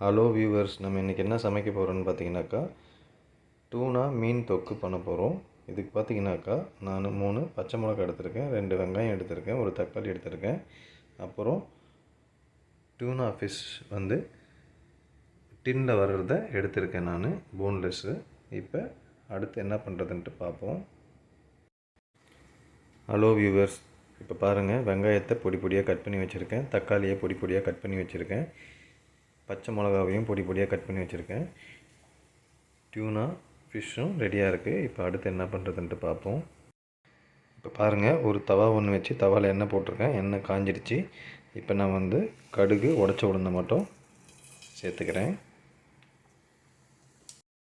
Hello viewers, நம்ம இன்றைக்கி என்ன சமைக்க போகிறோன்னு பார்த்தீங்கன்னாக்கா டூனா மீன் தொக்கு பண்ண போகிறோம். இதுக்கு பார்த்தீங்கன்னாக்கா நான் 3 பச்சை மிளகாய் எடுத்திருக்கேன், 2 வெங்காயம் எடுத்திருக்கேன், ஒரு தக்காளி எடுத்திருக்கேன். அப்புறம் டூனா ஃபிஷ் வந்து டின்னில் வர்றத எடுத்திருக்கேன் நான், போன்லெஸ்ஸு. இப்போ அடுத்து என்ன பண்ணுறதுன்ட்டு பார்ப்போம். ஹலோ வியூவர்ஸ், இப்போ பாருங்கள், வெங்காயத்தை பொடி பொடியாக கட் பண்ணி வச்சுருக்கேன், தக்காளியை பொடி பொடியாக கட் பண்ணி வச்சுருக்கேன், பச்சை மிளகாவையும் பொடி பொடியாக கட் பண்ணி வச்சுருக்கேன். டியூனா ஃபிஷ்ஷும் ரெடியாக இருக்குது. இப்போ அடுத்து என்ன பண்ணுறதுன்ட்டு பார்ப்போம். இப்போ பாருங்கள், ஒரு தவா ஒன்று வச்சு தவாவில் எண்ணெய் போட்டிருக்கேன், எண்ணெய் காஞ்சிடுச்சு. இப்போ நான் வந்து கடுகு உடச்ச உளுந்தை மட்டும் சேர்த்துக்கிறேன்.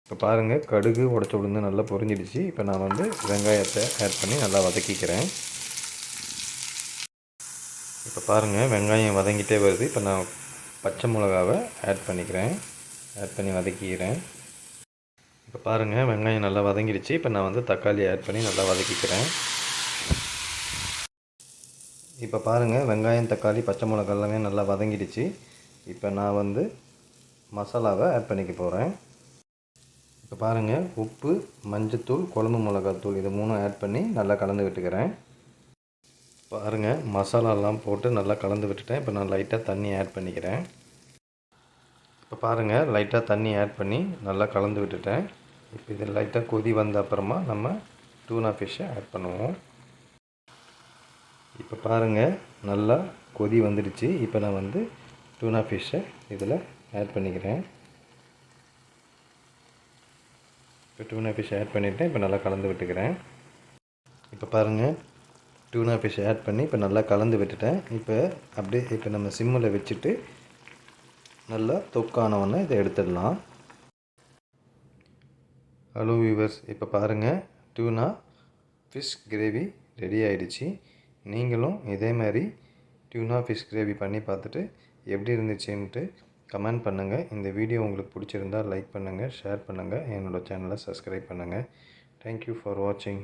இப்போ பாருங்கள், கடுகு உடச்ச உளுந்து நல்லா பொரிஞ்சிடுச்சு. இப்போ நான் வந்து வெங்காயத்தை ஆட் பண்ணி நல்லா வதக்கிக்கிறேன். இப்போ பாருங்கள், வெங்காயம் வதங்கிட்டே வருது. இப்போ நான் பச்சை மிளகாவை ஆட் பண்ணிக்கிறேன், ஆட் பண்ணி வதக்கிக்கிறேன். இப்போ பாருங்கள், வெங்காயம் நல்லா வதங்கிடுச்சு. இப்போ நான் வந்து தக்காளி ஆட் பண்ணி நல்லா வதக்கிக்கிறேன். இப்போ பாருங்கள், வெங்காயம், தக்காளி, பச்சை மிளகாய் எல்லாமே நல்லா வதங்கிடுச்சு. இப்போ நான் வந்து மசாலாவை ஆட் பண்ணிக்க போகிறேன். இப்போ பாருங்கள், உப்பு, மஞ்சத்தூள், குழம்பு மிளகாத்தூள் இது 3 ஆட் பண்ணி நல்லா கலந்து விட்டுக்கிறேன். பாருங்கள், மசாலாலாம் போட்டு நல்லா கலந்து விட்டுட்டேன். இப்போ நான் லைட்டாக தண்ணி ஆட் பண்ணிக்கிறேன். இப்போ பாருங்கள், லைட்டாக தண்ணி ஆட் பண்ணி நல்லா கலந்து விட்டுட்டேன். இப்போ இது லைட்டாக கொதி வந்த அப்புறமா நம்ம டூனா ஃபிஷ்ஷை ஆட் பண்ணுவோம். இப்போ பாருங்கள், நல்லா கொதி வந்துடுச்சு. இப்போ நான் வந்து டூனா ஃபிஷ்ஷை இதில் ஆட் பண்ணிக்கிறேன். இப்போ டூனா ஃபிஷ் ஆட் பண்ணிவிட்டேன். இப்போ நல்லா கலந்து விட்டுக்கிறேன். இப்போ பாருங்கள், டூனா ஃபிஷ் ஆட் பண்ணி இப்போ நல்லா கலந்து விட்டுட்டேன். இப்போ நம்ம சிம்மில் வச்சுட்டு நல்லா தொக்கானவொன்னே இதை எடுத்துடலாம். ஹலோ வியூவர்ஸ், இப்போ பாருங்கள், டூனா ஃபிஷ் கிரேவி ரெடி ஆகிடுச்சு. நீங்களும் இதே மாதிரி டூனா ஃபிஷ் கிரேவி பண்ணி பார்த்துட்டு எப்படி இருந்துச்சுன்ட்டு கமெண்ட் பண்ணுங்கள். இந்த வீடியோ உங்களுக்கு பிடிச்சிருந்தால் லைக் பண்ணுங்கள், ஷேர் பண்ணுங்கள், என்னோடய சேனலை சப்ஸ்கிரைப் பண்ணுங்கள். தேங்க்யூ ஃபார் வாட்சிங்.